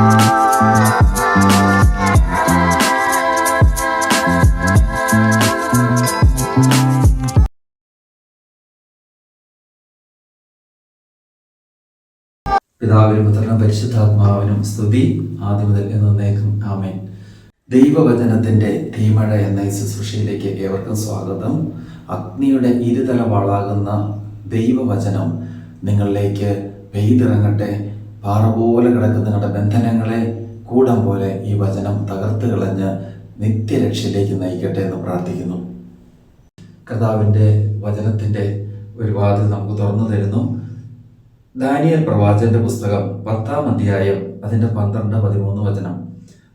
പിതാവിനും പുത്രനും പരിശുദ്ധാത്മാവിനും സ്തുതി ആദ്യം മുതൽ എന്നേക്കും ആമേൻ. ദൈവവചനത്തിന്റെ തീമഴ എന്ന ഈ ശുശ്രൂഷയിലേക്ക് ഏവർക്കും സ്വാഗതം. അഗ്നിയുടെ ഇരുതല വാളാകുന്ന ദൈവവചനം നിങ്ങളിലേക്ക് പെയ്തിറങ്ങട്ടെ. പാറ പോലെ കിടക്കുന്ന നിങ്ങളുടെ ബന്ധനങ്ങളെ കൂടം പോലെ ഈ വചനം തകർത്ത് കളഞ്ഞ് നിത്യരക്ഷയിലേക്ക് നയിക്കട്ടെ എന്ന് പ്രാർത്ഥിക്കുന്നു. കർത്താവിൻ്റെ വചനത്തിൻ്റെ ഒരു വാതിൽ നമുക്ക് തുറന്നു തരുന്നു. ദാനിയേൽ പ്രവാചകന്റെ പുസ്തകം 10-ാം അധ്യായം അതിൻ്റെ 12-13 വചനം.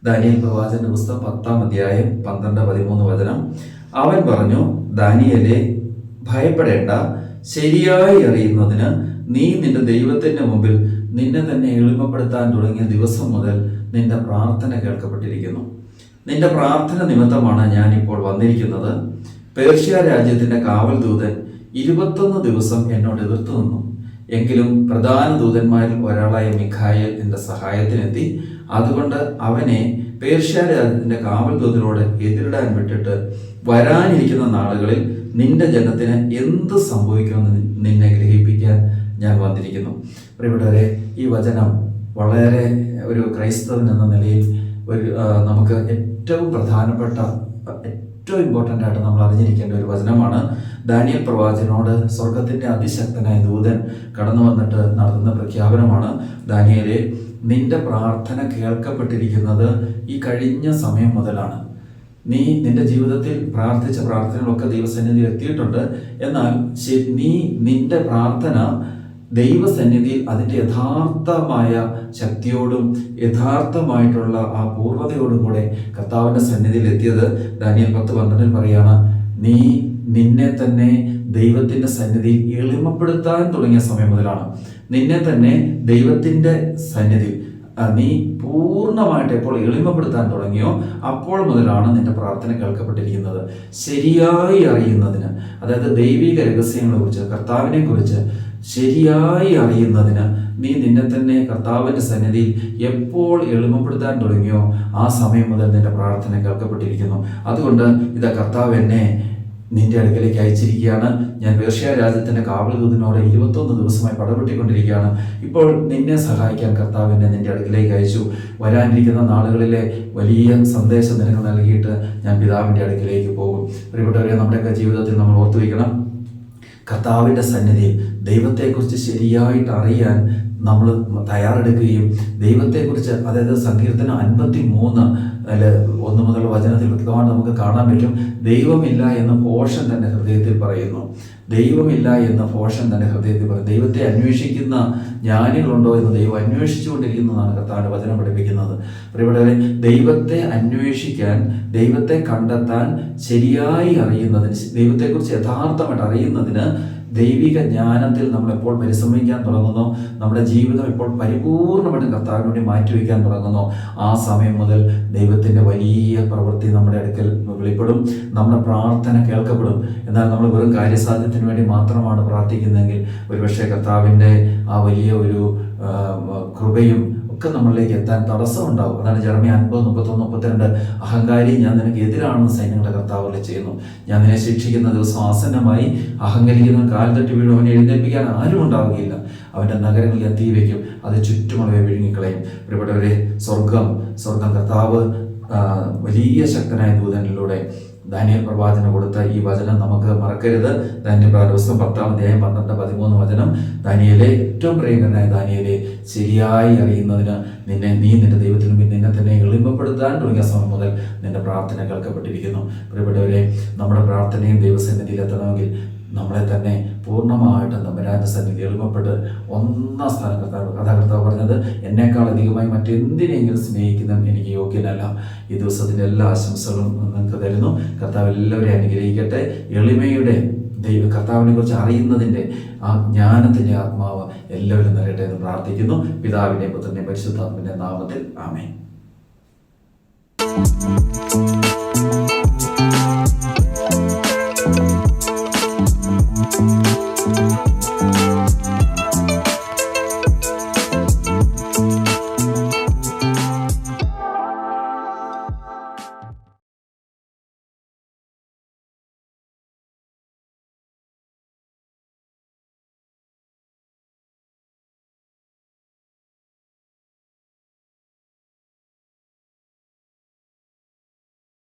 ദാനിയേൽ പ്രവാചകന്റെ പുസ്തകം 10-ാം അധ്യായം 12-13 വചനം. അവൻ പറഞ്ഞു, ദാനിയേലേ, ഭയപ്പെടേണ്ട. ശരിയായി അറിയുന്നതിന് നീ നിന്റെ ദൈവത്തിന്റെ മുമ്പിൽ നിന്നെ തന്നെ എളിമപ്പെടുത്താൻ തുടങ്ങിയ ദിവസം മുതൽ നിന്റെ പ്രാർത്ഥന കേൾക്കപ്പെട്ടിരിക്കുന്നു. നിന്റെ പ്രാർത്ഥന നിമിത്തമാണ് ഞാൻ ഇപ്പോൾ വന്നിരിക്കുന്നത്. പേർഷ്യ രാജ്യത്തിന്റെ കാവൽ ദൂതൻ 21 ദിവസം എന്നോട് എതിർത്തു നിന്നു. എങ്കിലും പ്രധാന ദൂതന്മാരിൽ ഒരാളായ മിഖായേൽ എൻ്റെ സഹായത്തിനെത്തി. അതുകൊണ്ട് അവനെ പേർഷ്യ രാജ്യത്തിന്റെ കാവൽ ദൂതനോട് എതിരിടാൻ വിട്ടിട്ട് വരാനിരിക്കുന്ന നാളുകളിൽ നിന്റെ ജനത്തിന് എന്ത് സംഭവിക്കുമെന്ന് നിന്നെ ഗ്രഹിപ്പിക്കാൻ ഞാൻ വന്നിരിക്കുന്നു. പ്രിയപ്പെട്ടവരെ, ഈ വചനം വളരെ ഒരു ക്രൈസ്തവൻ എന്ന നിലയിൽ നമുക്ക് ഏറ്റവും പ്രധാനപ്പെട്ട, ഏറ്റവും ഇമ്പോർട്ടൻ്റ് ആയിട്ട് നമ്മൾ അറിഞ്ഞിരിക്കേണ്ട ഒരു വചനമാണ്. ദാനിയേൽ പ്രവാചകനോട് സ്വർഗത്തിൻ്റെ അതിശക്തനായ ദൂതൻ കടന്നു വന്നിട്ട് നടത്തുന്ന പ്രഖ്യാപനമാണ്. ദാനിയേലേ, നിന്റെ പ്രാർത്ഥന കേൾക്കപ്പെട്ടിരിക്കുന്നത് ഈ കഴിഞ്ഞ സമയം മുതലാണ്. നീ നിന്റെ ജീവിതത്തിൽ പ്രാർത്ഥിച്ച പ്രാർത്ഥനകളൊക്കെ ദൈവസന്നിധിയിൽ എത്തിയിട്ടുണ്ട്. എന്നാൽ നീ നിന്റെ പ്രാർത്ഥന ദൈവസന്നിധിയിൽ അതിൻ്റെ യഥാർത്ഥമായ ശക്തിയോടും യഥാർത്ഥമായിട്ടുള്ള ആ പൂർണ്ണതയോടും കൂടെ കർത്താവിൻ്റെ സന്നിധിയിൽ എത്തിയത് ദാനിയേൽ 10:12 പറയാണ്, നീ നിന്നെ തന്നെ ദൈവത്തിൻ്റെ സന്നിധിയിൽ എളിമപ്പെടുത്താൻ തുടങ്ങിയ സമയം മുതലാണ്. നിന്നെ തന്നെ ദൈവത്തിൻ്റെ സന്നിധിയിൽ നീ പൂർണ്ണമായിട്ട് എപ്പോൾ എളിമപ്പെടുത്താൻ തുടങ്ങിയോ അപ്പോൾ മുതലാണ് നിന്റെ പ്രാർത്ഥന കേൾക്കപ്പെട്ടിരിക്കുന്നത്. ശരിയായി അറിയുന്നതിന്, അതായത് ദൈവിക രഹസ്യങ്ങളെ കുറിച്ച്, കർത്താവിനെ കുറിച്ച് ശരിയായി അറിയുന്നതിന് നീ നിന്നെ തന്നെ കർത്താവിൻ്റെ സന്നിധിയിൽ എപ്പോൾ എളിമപ്പെടുത്താൻ തുടങ്ങിയോ ആ സമയം മുതൽ നിന്റെ പ്രാർത്ഥന കേൾക്കപ്പെട്ടിരിക്കുന്നു. അതുകൊണ്ട് ഇതാ കർത്താവ് എന്നെ നിന്റെ അടുക്കലേക്ക് അയച്ചിരിക്കുകയാണ്. ഞാൻ പേർഷ്യ രാജ്യത്തിന്റെ കാവൽ ദൂതനോട് 21 ദിവസമായി പടപെട്ടിക്കൊണ്ടിരിക്കുകയാണ്. ഇപ്പോൾ നിന്നെ സഹായിക്കാൻ കർത്താവ് എന്നെ നിന്റെ അടുക്കലേക്ക് അയച്ചു. വരാനിരിക്കുന്ന നാളുകളിലെ വലിയ സന്ദേശം നിനക്ക് നൽകിയിട്ട് ഞാൻ പിതാവിൻ്റെ അടുക്കലേക്ക് പോകും. പ്രിയപ്പെട്ടവരെ, നമ്മുടെയൊക്കെ ജീവിതത്തിൽ നമ്മൾ ഓർത്തു വയ്ക്കണം, കർത്താവിൻ്റെ സന്നിധിയിൽ ദൈവത്തെക്കുറിച്ച് ശരിയായിട്ട് അറിയാൻ നമ്മൾ തയ്യാറെടുക്കുകയും ദൈവത്തെക്കുറിച്ച്, അതായത് സങ്കീർത്തനം 53 1 മുതൽ വചനത്തിൽ വ്യക്തമായിട്ട് നമുക്ക് കാണാൻ പറ്റും. ദൈവമില്ല എന്ന് ഭോഷൻ തന്റെ ഹൃദയത്തിൽ പറയുന്നു. ദൈവമില്ല എന്ന ഭോഷൻ തന്റെ ഹൃദയത്തിൽ പറയും. ദൈവത്തെ അന്വേഷിക്കുന്ന ജ്ഞാനികളുണ്ടോ എന്ന് ദൈവം അന്വേഷിച്ചുകൊണ്ടിരിക്കുന്നതാണ് കർത്താവിന്റെ വചനം പഠിപ്പിക്കുന്നത്. പ്രിയപ്പെട്ടവരെ, ദൈവത്തെ അന്വേഷിക്കാൻ, ദൈവത്തെ കണ്ടെത്താൻ, ശരിയായി അറിയുന്നതിന്, ദൈവത്തെക്കുറിച്ച് യഥാർത്ഥമായിട്ട് അറിയുന്നതിന് ദൈവിക ജ്ഞാനത്തിൽ നമ്മൾ എപ്പോൾ പരിശ്രമിക്കാൻ തുടങ്ങുന്നോ, നമ്മുടെ ജീവിതം എപ്പോൾ പരിപൂർണമായിട്ടും കർത്താവിന് വേണ്ടി മാറ്റിവെക്കാൻ തുടങ്ങുന്നോ ആ സമയം മുതൽ ദൈവത്തിൻ്റെ വലിയ പ്രവൃത്തി നമ്മുടെ അടുക്കൽ വെളിപ്പെടും. നമ്മുടെ പ്രാർത്ഥന കേൾക്കപ്പെടും. എന്നാൽ നമ്മൾ വെറും കാര്യസാധ്യത്തിന് വേണ്ടി മാത്രമാണ് പ്രാർത്ഥിക്കുന്നതെങ്കിൽ ഒരുപക്ഷെ കർത്താവിൻ്റെ ആ വലിയ ഒരു കൃപയും ഒക്കെ നമ്മളിലേക്ക് എത്താൻ തടസ്സം ഉണ്ടാവും. അതാണ് ജെറമ്യ 50:31-32. അഹങ്കാരി, ഞാൻ നിനക്ക് എതിരാണെന്ന് സൈന്യങ്ങളുടെ കർത്താവ് ചെയ്യുന്നു. ഞാൻ നിന്നെ ശിക്ഷിക്കുന്ന ദിവസം ആസന്നമായി. അഹങ്കരിക്കുന്ന കാൽ തട്ടി വീഴും. അവനെ എഴുന്നേൽപ്പിക്കാൻ ആരും ഉണ്ടാവുകയില്ല. അവൻ്റെ നഗരങ്ങളിൽ ഞാൻ തീ വയ്ക്കും, അത് ചുറ്റുമുള്ളവയെ വിഴുങ്ങിക്കളയും. പ്രിയപ്പെട്ടവരെ, സ്വർഗം കർത്താവ് വലിയ ശക്തനായ ദൂതനിലൂടെ ദാനിയേൽ പ്രവാചകന് കൊടുത്ത ഈ വചനം നമുക്ക് മറക്കരുത്. ദാനിയേൽ പുസ്തകം 10-ാം അധ്യായം 12-13 വചനം. ദാനിയേലേ, ഏറ്റവും പ്രിയങ്കരനായ ദാനിയേലേ, ശരിയായി അറിയുന്നതിന് നീ നിന്റെ ദൈവത്തിന് മുമ്പിൽ നിന്നെ തന്നെ എളിമപ്പെടുത്താൻ തുടങ്ങിയ സമയം മുതൽ നിന്റെ പ്രാർത്ഥന കേൾക്കപ്പെട്ടിരിക്കുന്നു. പ്രിയപ്പെട്ടവരെ, നമ്മുടെ പ്രാർത്ഥനയും ദൈവസന്നിധിയിൽ എത്തണമെങ്കിൽ നമ്മളെ തന്നെ പൂർണ്ണമായിട്ടും തമ്പുരാന്റെ സന്നിധി എളിമപ്പെട്ട് 1-ാം സ്ഥാനം കർത്താവ് പറഞ്ഞത്, എന്നേക്കാൾ അധികമായി മറ്റെന്തിനെങ്കിലും സ്നേഹിക്കുന്നവൻ എനിക്ക് യോഗ്യനല്ല. ഈ ദിവസത്തിൻ്റെ എല്ലാ ആശംസകളും നിങ്ങൾക്ക് തരുന്നു. കർത്താവ് എല്ലാവരെയും അനുഗ്രഹിക്കട്ടെ. എളിമയുടെ കർത്താവിനെ കുറിച്ച് അറിയുന്നതിൻ്റെ ആ ജ്ഞാനത്തിൻ്റെ ആത്മാവ് എല്ലാവരും നിറയട്ടെ എന്ന് പ്രാർത്ഥിക്കുന്നു. പിതാവിൻ്റെയും പുത്രൻ്റെയും പരിശുദ്ധാത്മാവിൻ്റെ നാമത്തിൽ ആമേൻ.